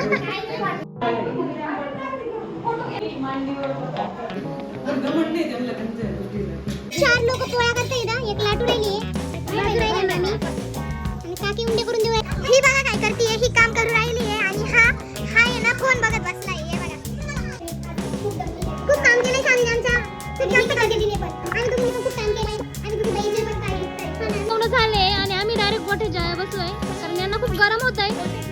चार लोक पोळ्या करताय ना, एक लाटू राहिली मम्मी आणि काकी उंडे करून देऊ. ही बघा काय करते, ही काम करू राहिली आहे आणि हा आहे ना फोन बघत बसलाय. हे बघा खूप काम केलंय सानी आमचा, खूप जास्त काम केली पण आणि तुम्ही खूप काम केलंय आणि तुम्ही बाईचे पण काय पूर्ण झाले आणि आम्ही डायरेक्ट गोठे जाय बसलोय कारण यांना खूप गरम होत आहे.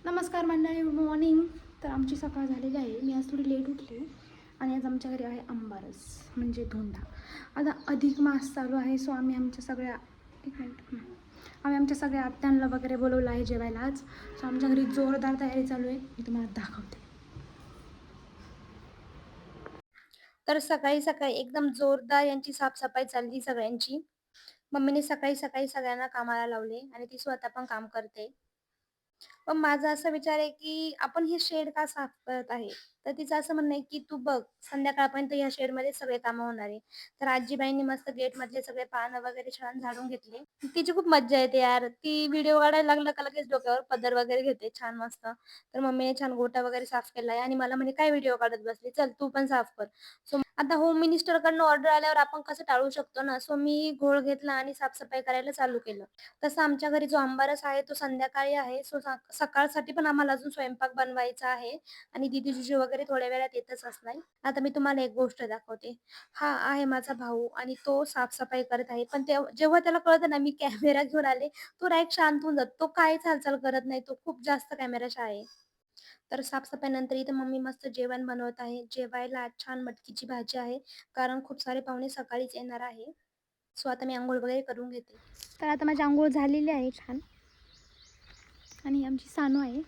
नमस्कार मंडळी, गुड मॉर्निंग. तर आमची सकाळ झालेली आहे. मी आज थोडी लेट उठली आणि आज आमच्या घरी आहे आंबारस म्हणजे धोंडा. आता अधिक मास चालू आहे, सो आम्ही आमच्या सगळ्या आत्यांना वगैरे बोलवलं आहे जेवायला आज. सो आमच्या घरी जोरदार तयारी चालू आहे, मी तुम्हाला दाखवते. तर सकाळी सकाळी एकदम जोरदार यांची साफसफाई चालली सगळ्यांची. मम्मीने सकाळी सकाळी सगळ्यांना कामाला लावले आणि ती स्वतः पण काम करते. पण माझा असा विचार आहे, की आपण हे शेड का साफ करत आहे? तर तिचं असं म्हणणं आहे, की "तू बघ, संध्याकाळपर्यंत या शेडमध्ये सगळे कामं होणार आहे." तर आजीबाईंनी मस्त गेटमधले सगळे पानं वगैरे छान झाडून घेतले. तिची खूप मज्जा येते यार. ती व्हिडिओ काढायला लागलं का लगेच डोक्यावर पदर वगैरे घेते छान मस्त. तर मम्मीने छान गोटा वगैरे साफ केलाय आणि मला म्हणे, "काय व्हिडिओ काढत बसली? चल तू पण साफ कर." सो आता होम मिनिस्टरकडनं ऑर्डर आल्यावर आपण कसं टाळू शकतो ना. सो मी घोळ घेतला आणि साफसफाई करायला चालू केलं. तसं आमच्या घरी जो आंबारस आहे तो संध्याकाळी आहे. सो सकाळसाठी पण आम्हाला अजून स्वयंपाक बनवायचा आहे आणि दीदी जीजू वगैरे थोड्या वेळात येतच असणार. आता मी तुम्हाला एक गोष्ट दाखवते. हा आहे माझा भाऊ आणि तो साफसफाई करत आहे. पण जेव्हा त्याला कळतं ना मी कॅमेरा घेऊन आले, तो डायरेक्ट शांत होऊन जातो. तो काहीच हालचाल करत नाही. तो खूप जास्त कॅमेराशा आहे. तर साफसफाईनंतर इथे मम्मी मस्त जेवण बनवत आहे. जेवायला आज छान मटकीची भाजी आहे, कारण खूप सारे पाहुणे सकाळीच येणार आहे. सो आता मी अंघोळ वगैरे करून घेते. तर आता माझी अंघोळ झालेली आहे छान आणि आमची सानू आहे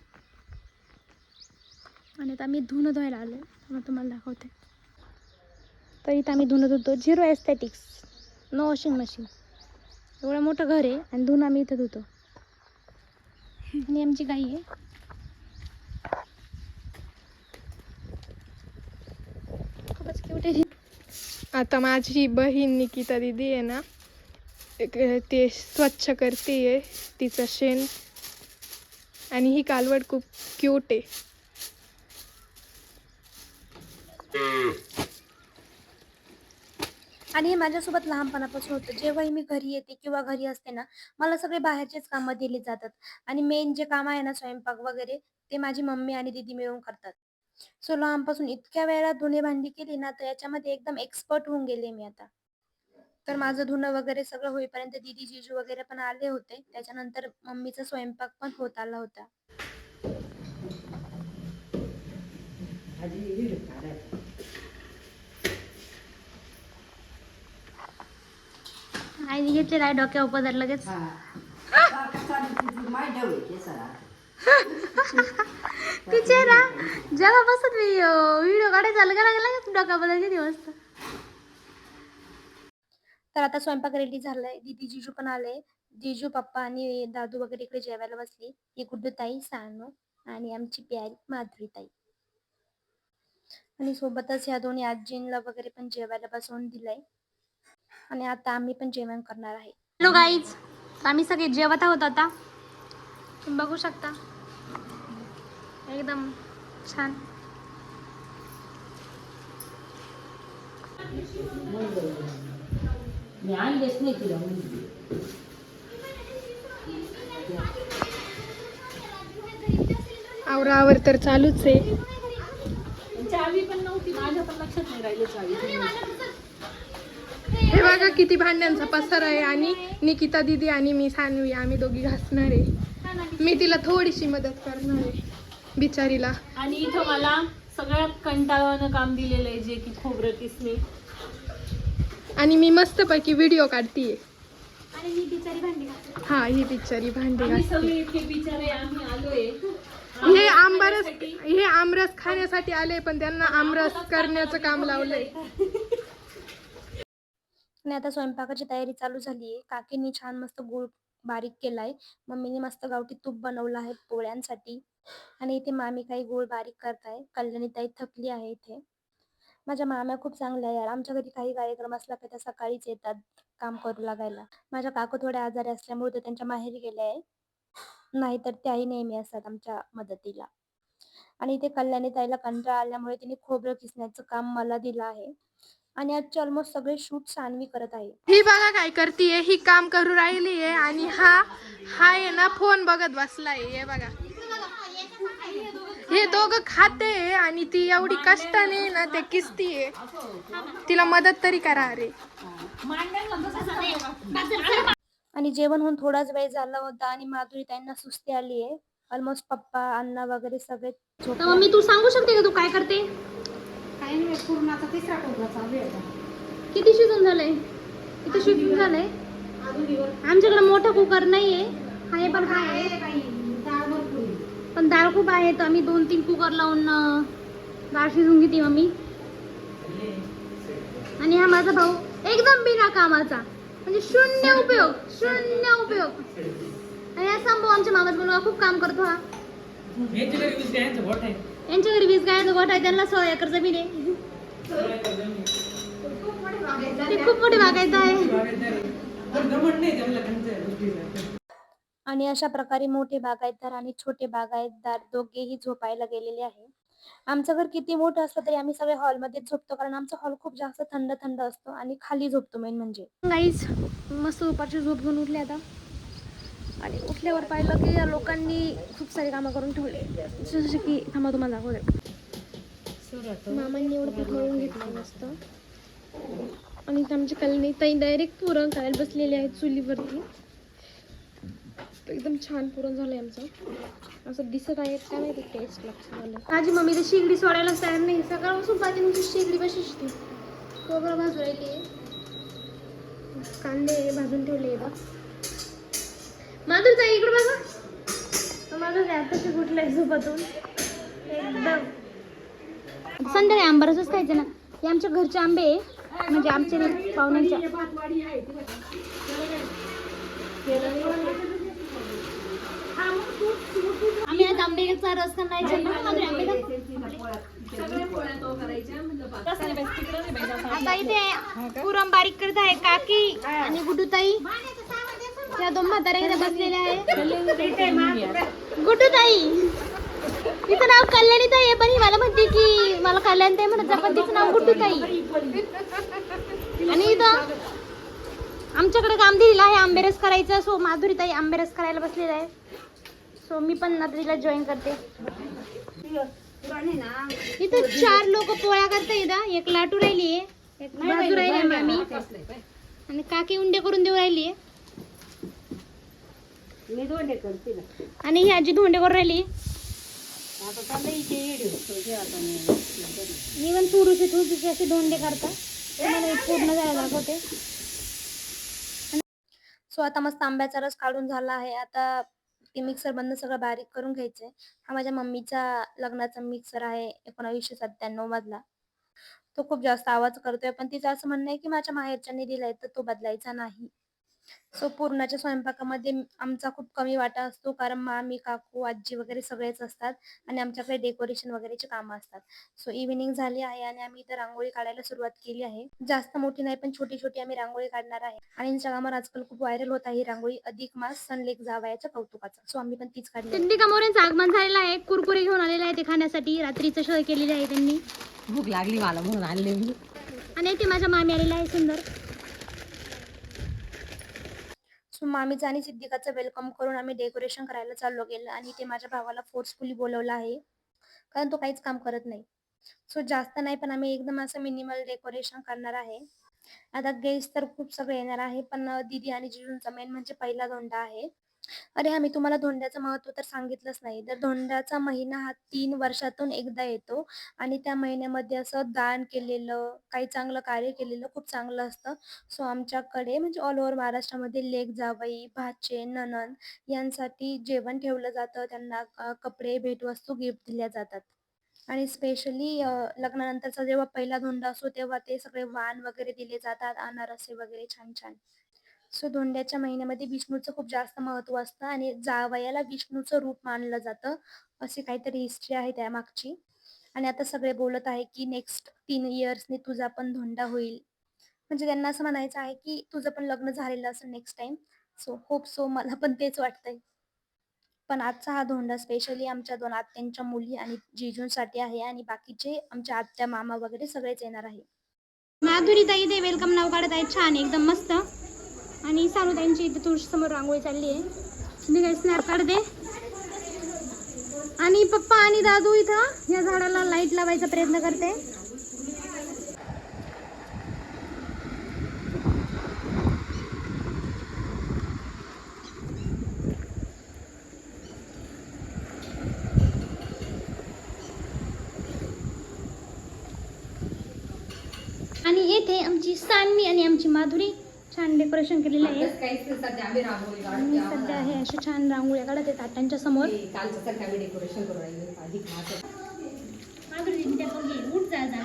आणि आता आम्ही धुणं धुवायला आलो. मग तुम्हाला दाखवते. तर इथं आम्ही धुणं धुतो. Zero aesthetics, no washing machine. एवढं मोठं घर आहे आणि धुणं आम्ही इथं धुतो. आणि आमची गाई आहे. खूपच क्यूट आहे. आता माझी बहीण निकिता दीदी आहे ना, ते स्वच्छ करते तिचं शेण आणि ही कालवड खूप क्यूट आहे. आणि हे माझ्यासोबत लहानपणापासून होतं. जेव्हाही मी घरी येते किंवा घरी असते ना, मला सगळे बाहेरचेच कामं दिली जातात आणि मेन जे काम आहे ना स्वयंपाक वगैरे, ते माझी मम्मी आणि दीदी मिळून करतात. सो लहानपासून इतक्या वेळा धुणी भांडी केली ना, तर याच्यामध्ये एकदम एक्सपर्ट होऊन गेले मी आता. तर माझं धुणं वगैरे सगळं होईपर्यंत दीदी, जीजू वगैरे पण आले होते. त्याच्यानंतर मम्मीचा स्वयंपाक पण होत आला होता. आईने घेतलेला आहे डोक्यावर पदर लगेच. बिचारा जेव्हापासून मी व्हिडिओ काढायला चालू केला गेला डोक्या पदर किती मस्त. तर आता स्वयंपाक रेडी झालाय. दीदी जीजू पण आले. जीजू पप्पा आणि दादू वगैरे इकडे जेवायला बसली. ही गुड्डू ताई, सानू आणि आमची प्यारी माधुरी ताई. आणि सोबतच ह्या दोन्ही आजींना वगैरे पण जेवायला बसवून दिलंय. आणि आता आम्ही पण जेवण करणार आहे. हॅलो गाईज, आम्ही सगळे जेवत आहोत आता. तुम्ही बघू शकता एकदम छान. आवरावर तर चालूच आहे. चावी पण नव्हती, माझ्या पण लक्षात नाही राहिलं चावी. हे बघा किती भांड्यांचा पसारा आहे आणि निकिता दीदी आणि मी सानवी आम्ही दोघी घासणार आहे. मी तिला थोडीशी मदत करणार आहे बिचारीला. आणि इथं मला सगळ्यात कंटाळवाणं काम दिलेलं आहे, जे की खोबरं किसणे. आणि मी मस्तपैकी व्हिडिओ काढतीये. आणि मी बिचारी भांडी घासते. हा, ही बिचारी भांडी आम्ही घासते. सगळे इतके बिचारे आम्ही आलोय. हे आमरस खाण्यासाठी आले, पण त्यांना आमरस करण्याचं काम लावलंय. आणि आता स्वयंपाकाची तयारी चालू झाली आहे. काकींनी छान मस्त गूळ बारीक केलाय. मम्मीने मस्त गावठी तूप बनवलं आहे पोळ्यांसाठी आणि इथे मामी काही गूळ बारीक करताय. कल्याणी ताई थकली आहे इथे. माझ्या माम्या खूप चांगल्या आहे यार. आमच्या घरी काही कार्यक्रम असला का त्या सकाळीच येतात काम करू लागायला. माझ्या काकू थोड्या आजारी असल्यामुळे ते त्यांच्या माहेरी गेल्या आहे. नाहीतर त्याही नेहमी असतात आमच्या मदतीला. आणि इथे कल्याणी ताईला कंटाळा आल्यामुळे तिने खोबरं किसण्याचं काम मला दिलं आहे. आणि आजचे ऑलमोस्ट सगळे शूट सान्वी करत आहे. ही बघा काय करतीये, ही काम करू राहिली आहे आणि हा हा आहे ना फोन बघत बसलाय. हे बघा, हे दोघं खाते आणि ती एवढी कष्टाने ना ते किसतीये. तिला मदत तरी करा रे. आणि जेवण होऊन थोडाच वेळ झाला होता आणि माधुरी ताईंना सुस्ती आली आहे. ऑलमोस्ट पप्पा अण्णा वगैरे सगळे झोपले. मम्मी तू सांगू शकते का तू काय करते? काही नाही, पूर्णाचा तिसरा टोपला चालू आहे आता. किती शिजून झालंय? किती शिजून झालंय? आमच्याकडे मोठा कुकर नाहीये. आहे पण आहे, काही डाळ भरपूर आहे. पण डाळ खूप आहे तर आम्ही 2-3 कुकर लावून डाळ शिजून घेते मम्मी. आणि हा माझा भाऊ एकदम बिना कामाचा, म्हणजे शून्य उपयोग, शून्य उपयोग. आणि हा संभव आमच्या मामाचा मुलगा खूप काम करतो. हा यांच्या घरी 20 गायांचा गोठ आहे. त्यांना 100 एकर जमीन आहे. ते खूप मोठी बागायत आहे. आणि अशा प्रकारे मोठे बागायतदार आणि छोटे बागायतदार दोघेही झोपायला गेलेले आहे. आमचं घर किती मोठं असलं तरी आम्ही सगळे हॉलमध्येच झोपतो, कारण आमचा हॉल खूप जास्त थंड थंड असतो आणि खाली झोपतो मेन म्हणजे. गाईज मस्त दुपारची झोप घेऊन उठले आता. आणि उठल्यावर पाहिलं की या लोकांनी खूप सारी कामं करून ठेवले. जसं की थांबा तुम्हाला दाखवते. मामांनी एवढं पीठ मळून घेतलं मस्त. आणि आमची कल्याणी ताई डायरेक्ट पुरण करायला बसलेले आहेत चुलीवरती. एकदम छान पुरण झालंय आमचं. असं दिसत आहे काय माहिती टेस्ट लागतं. माझी मम्मी तर शेगडी सोडायलाच तयार नाही. सकाळपासून पाहिजे म्हणजे शेगडी बशी शिजते. खोबरं भाजून राहिली, कांदे भाजून ठेवले बघ. माधुरी इकडे बघा. माझं आताशी कुठलंय झोपातून एकदम. संध्याकाळी आंबारसच खायचं ना. हे आमच्या घरचे आंबे आहे, म्हणजे आमच्या पाहुण्यांच्या. आम्ही आज आंब्याचा रस करायचा ना. आता इथे पुरण बारीक करत आहे काकी आणि गुड्डूताई. त्या 2 म्हाताऱ्या इथे बसलेल्या आहे. गुड्डूताई तिचं नाव कल्याणीताई आहे, पण ही मला म्हणते की मला कल्याणीताई म्हणत जा, पण तिचं नाव गुड्डूताई. आणि इथं आमच्याकडे काम दिलेलं आहे आंबेरस करायचं. सो माधुरीताई आंबेरस करायला बसलेला आहे. सो मी पण आता तिला जॉईन करते. इथं 4 लोक पोळ्या करता येतात. एक लाटू राहिली आहे, एक भाजू राहिली आहे मामी, आणि काकी उंडे करून देऊ राहिली आहे. आणि ही आजी धोंडे करून राहिली. इव्हन पुरुष थोडीशी असे धोंडे करतात. मला पूर्ण जायला दाखवते. सो आता मस्त आंब्याचा रस काढून झाला आहे. आता ते मिक्सर बंद सगळं बारीक करून घ्यायचंय. हा माझ्या मम्मीचा लग्नाचा मिक्सर आहे 1997 मधला. तो खूप जास्त आवाज करतोय, पण तिचं असं म्हणणं आहे की माझ्या माहेरच्यांनी दिलाय तर तो बदलायचा नाही. सो पूर्णाच्या स्वयंपाकामध्ये आमचा खूप कमी वाटा असतो, कारण मामी, काकू, आजी वगैरे सगळेच असतात आणि आमच्याकडे डेकोरेशन वगैरेची कामं असतात. सो इव्हिनिंग झाली आहे आणि आम्ही इथं रांगोळी काढायला सुरुवात केली आहे. जास्त मोठी नाही, पण छोटी छोटी आम्ही रांगोळी काढणार आहे. आणि इंस्टाग्रामवर आजकाल खूप व्हायरल होत आहे ही रांगोळी, अधिक मास सणलेख जावयाच्या कौतुकाचा. सो आम्ही पण तीच काढली. चंद्रिका मोरेंचं आगमन झालेलं आहे. कुरकुरे घेऊन आलेले आहे ते खाण्यासाठी. रात्रीचं सोय केलेली आहे त्यांनी. भूक लागली मला म्हणून आणले मी. आणि इथे माझ्या मामी आलेला आहे सुंदर. सो मामीचं आणि सिद्धिकाचं वेलकम करून आम्ही डेकोरेशन करायला चाललो गेलो आणि ते माझ्या भावाला फोर्सफुली बोलवलं आहे, कारण तो काहीच काम करत नाही. सो जास्त नाही, पण आम्ही एकदम असं मिनिमल डेकोरेशन करणार आहे. आता गेस्ट तर खूप सगळे येणार आहे, पण दीदी आणि जिजूंचा मेन म्हणजे पहिला धोंडा आहे. अरे हा, मी तुम्हाला धोंड्याचं महत्त्व तर सांगितलंच नाही. तर धोंड्याचा महिना हा 3 वर्षातून एकदा येतो आणि त्या महिन्यामध्ये असं दान केलेलं, काही चांगलं कार्य केलेलं खूप चांगलं असतं. सो आमच्याकडे म्हणजे ऑल ओव्हर महाराष्ट्रामध्ये लेक जावई, भाचे, नणंद यांसाठी जेवण ठेवलं जातं. त्यांना कपडे, भेटवस्तू, गिफ्ट दिल्या जातात. आणि स्पेशली लग्नानंतरचा जेव्हा पहिला धोंडा असतो तेव्हा ते सगळे वाण वगैरे दिले जातात, अनारसे वगैरे छान छान. सो धोंड्याच्या महिन्यामध्ये विष्णूचं खूप जास्त महत्त्व असतं आणि जावयाला विष्णूचं रूप मानलं जातं, अशी काहीतरी हिस्ट्री आहे त्यामागची. आणि आता सगळे बोलत आहे की नेक्स्ट 3 इयर्सनी तुझा पण धोंडा होईल. म्हणजे त्यांना असं म्हणायचं आहे की तुझं पण लग्न झालेलं असेल next time. So hope so, मला पण तेच वाटतंय. पण आजचा हा धोंडा स्पेशली आमच्या 2 आत्यांच्या मुली आणि जीजूंसाठी आहे आणि बाकीचे आमच्या आत्या, मामा वगैरे सगळेच येणार आहे. माधुरी ताई इथे वेलकम नाव काढत आहेत, छान एकदम मस्त. आणि सानू त्यांची इथे तुळशी समोर रांगोळी चालली आहे. मी काही स्नॅप काढते. आणि पप्पा आणि दादू इथं या झाडाला लाईट लावायचा प्रयत्न करते. आणि येथे आमची सान्वी आणि आमची माधुरी छान डेकोरेशन केलेलं आहे. आणि सध्या हे अशा छान रांगोळ्या काढत आहेत ताटांच्या समोर. माधुरी त्या बघी, उठ जा जा.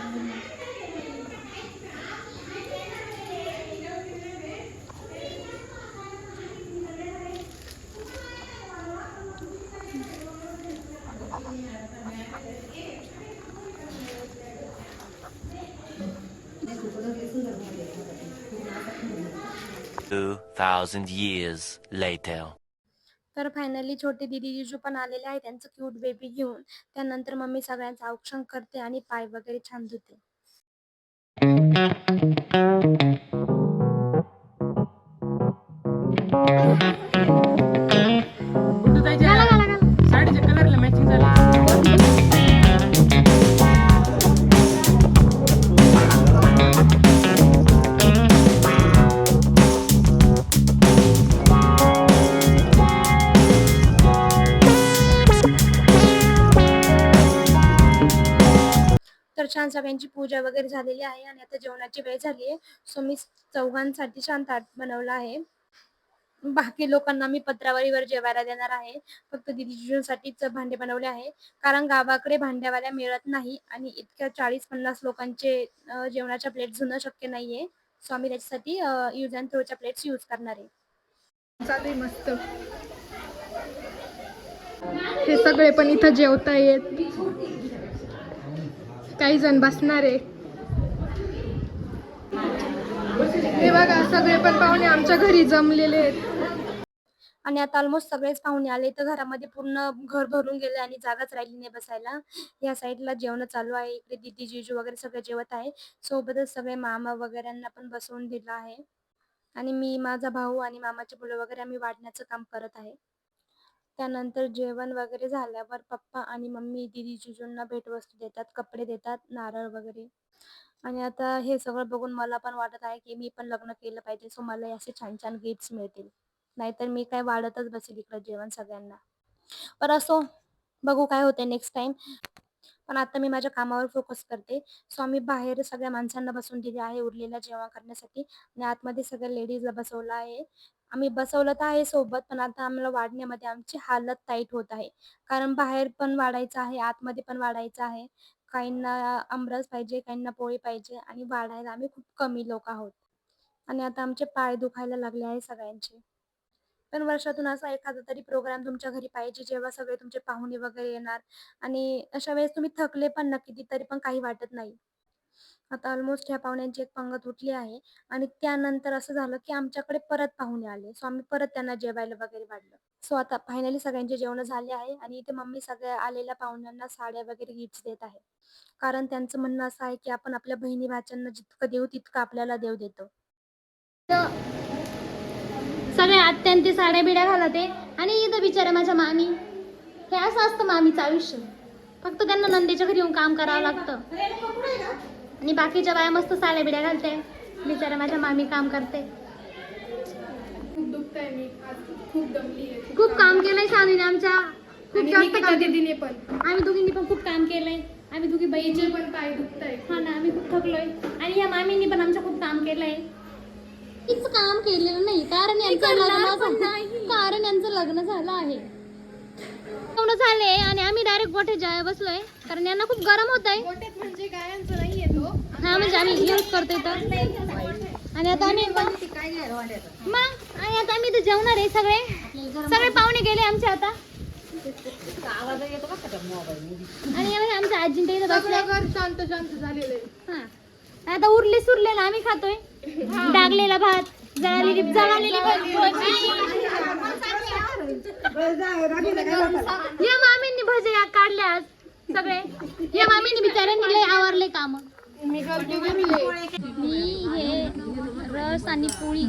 $2,000 years later. तर फायनली छोटे दीदी जीजू पण आलेले आहे त्यांचं क्यूट बेबी घेऊन. त्यानंतर मम्मी सगळ्यांचं औक्षण करते आणि पाय वगैरे छान धुते. साडीच्या कलरला मॅचिंग झालं. तर छान सगळ्यांची पूजा वगैरे झालेली आहे आणि आता जेवणाची वेळ झाली आहे. सो मी चौघांसाठी छान ताट बनवलं आहे. बाकी लोकांना मी पत्रावळीवर जेवायला देणार आहे. फक्त दीदी जीजूंसाठीच भांडे बनवले आहे. कारण गावाकडे भांड्यावाल्या मिळत नाही आणि इतक्या 40-50 लोकांचे जेवणाच्या प्लेट धुणं शक्य नाहीये. सो आम्ही त्याच्यासाठी यूज अँड थ्रोच्या प्लेट्स यूज करणार आहे. चालू आहे मस्त. हे सगळे पण इथं जेवतायत. काही जण बसणार आहे. हे बघा सगळे पण पाहुणे आमच्या घरी जमलेले आहेत. आणि आता ऑलमोस्ट सगळेच पाहुणे आले तर घरामध्ये पूर्ण घर भरून गेले आणि जागाच राहिली नाही बसायला. या साईडला जेवण चालू आहे. इकडे दीदी जीजू वगैरे सगळे जेवत आहे. सोबतच सगळे मामा वगैरेंना पण बसवून दिलं आहे. आणि मी, माझा भाऊ आणि मामाचे मुलं वगैरे आम्ही वाढण्याचं काम करत आहे. त्यानंतर जेवण वगैरे झाल्यावर पप्पा आणि मम्मी दीदी जीजूंना भेटवस्तू देतात, कपडे देतात, नारळ वगैरे. आणि आता हे सगळं बघून मला पण वाटत आहे की मी पण लग्न केलं पाहिजे. सो मला असे छान छान गिफ्ट्स मिळतील. नाहीतर मी काय वाढतच बसेल इकडं जेवण सगळ्यांना. पण असो, बघू काय होते नेक्स्ट टाइम. पण आता मी माझ्या कामावर फोकस करते. सो आम्ही बाहेर सगळ्या माणसांना बसवून दिले आहे उरलेलं जेवण करण्यासाठी आणि आतमध्ये सगळ्या लेडीजला बसवलं आहे. आम्ही बसवलं तर आहे सोबत, पण आता आम्हाला वाढण्यामध्ये आमची हालत टाईट होत आहे. कारण बाहेर पण वाढायचं आहे, आतमध्ये पण वाढायचं आहे. काहींना आमरस पाहिजे, काहींना पोळी पाहिजे आणि वाढायला आम्ही खूप कमी लोक आहोत. आणि आता आमचे पाय दुखायला लागले आहे सगळ्यांचे. पण वर्षातून असा एखादा तरी प्रोग्राम तुमच्या घरी पाहिजे जेव्हा सगळे तुमचे पाहुणे वगैरे येणार आणि अशा वेळेस तुम्ही थकले पण ना किती तरी पण काही वाटत नाही. आता ऑलमोस्ट ह्या पाहुण्यांची एक पंगत उठली आहे आणि त्यानंतर असं झालं की आमच्याकडे परत पाहुणे आले. सो आम्ही परत त्यांना जेवायला वगैरे वाढलं. सो आता फायनली सगळ्यांचे जेवण झाले आहे आणि इथे मम्मी सगळ्या आलेल्या पाहुण्यांना साड्या वगैरे गिफ्ट्स देत आहे. कारण त्यांचं म्हणणं असं आहे की आपण आपल्या बहिणी भाच्यांना जितकं देऊ तितकं आपल्याला देव देतो. सगळ्या आत्यान ते साड्या बिड्या घालत आहे आणि इथं बिचारा माझ्या मामी. हे असं असतं मामीचं आयुष्य. फक्त त्यांना नंदेच्या घरी येऊन काम करावं लागतं आणि बाकीच्या बाया मस्त साड्या बिड्या घालते. बिचारा माझ्या मामी काम करते. खूप दुखतंय मी आज, खूप दमली आहे. खूप काम केलंय सानीने आमच्या. खूप आणि जास्त निकिता काम. दीदीने पण. आम्ही दोघींनी पण खूप काम केलंय. आम्ही दोघी बहिणी तिचे पण पाय दुखताय. हा ना, आम्ही खूप थकलोय आणि या मामींनी पण आमचं खूप काम केलंय. तीच काम केलेलं नाही कारण यांचं लग्न झालं आहे. लग्न झाले आणि आम्ही डायरेक्ट गोठे जाय बसलोय कारण यांना खूप गरम होत आहे. गोट्यात म्हणजे गायांचं नाही येतो. हा म्हणजे आम्ही यूज करतोय तर. आणि आता आम्ही मग आणि आता आम्ही इथे जेवणार आहे. सगळे पाहुणे गेले आमचे आता. आणि हे बघा, आमच्या आजींच्या इथं बसलाय. सगळं घर शांत शांत झालेलं आहे. हा. आता उरले सुरलेला आम्ही खातोय. डागलेला भात, जळालेली भाजी. या मामींनी भजे काढले आज सगळे. या मामींनी बिचाऱ्यांनी लय आवरले काम. मी करते घरी. मी हे रस आणि पोळी.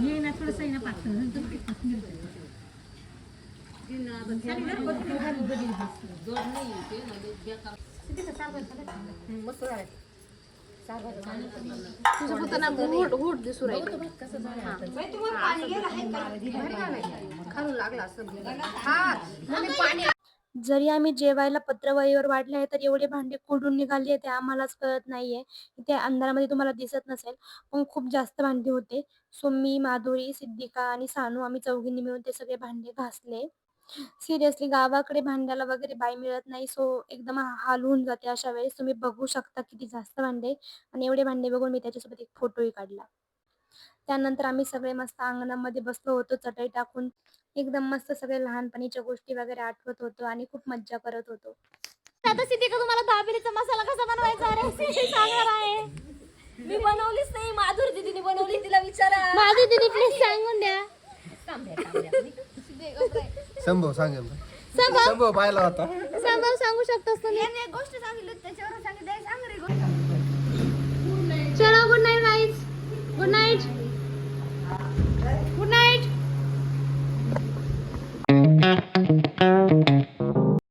जरी आम्ही जेवायला पत्रवाळीवर वाढले आहे तर एवढे भांडे कुठून निघाले ते आम्हालाच कळत नाहीये. इथे अंधारामध्ये तुम्हाला दिसत नसेल पण खूप जास्त भांडे होते. सो मी, माधुरी, सिद्धिका आणि सानू आम्ही चौघींनी मिळून ते सगळे भांडे घासले. सिरियसली गावाकडे भांड्याला वगैरे बाई मिळत नाही, सो एकदम हाल होऊन जाते अशा वेळेस. तुम्ही बघू शकता किती जास्त भांडे, आणि एवढे भांडे बघून मी त्याच्यासोबत एक फोटोही काढला. त्यानंतर आम्ही सगळे मस्त अंगणामध्ये बसलो होतो चटई टाकून. एकदम मस्त सगळे लहानपणीच्या गोष्टी वगैरे आठवत होतो आणि खूप मज्जा करत होतो. आता सिद्धिका तुम्हाला दाबेलीचा मसाला कसा बनवायचा रेसिपी सांगणार आहे. मी बनवलीच नाही, माधुरी दीदीने बनवली, तिला विचारा. माझी दीदी प्लीज सांगून द्या. संभव सांगेल संभव संभव पाहिला होता. संभव सांगू शकतोस तुम्ही. एक गोष्ट सांगितली त्याच्यावर सांगितलं.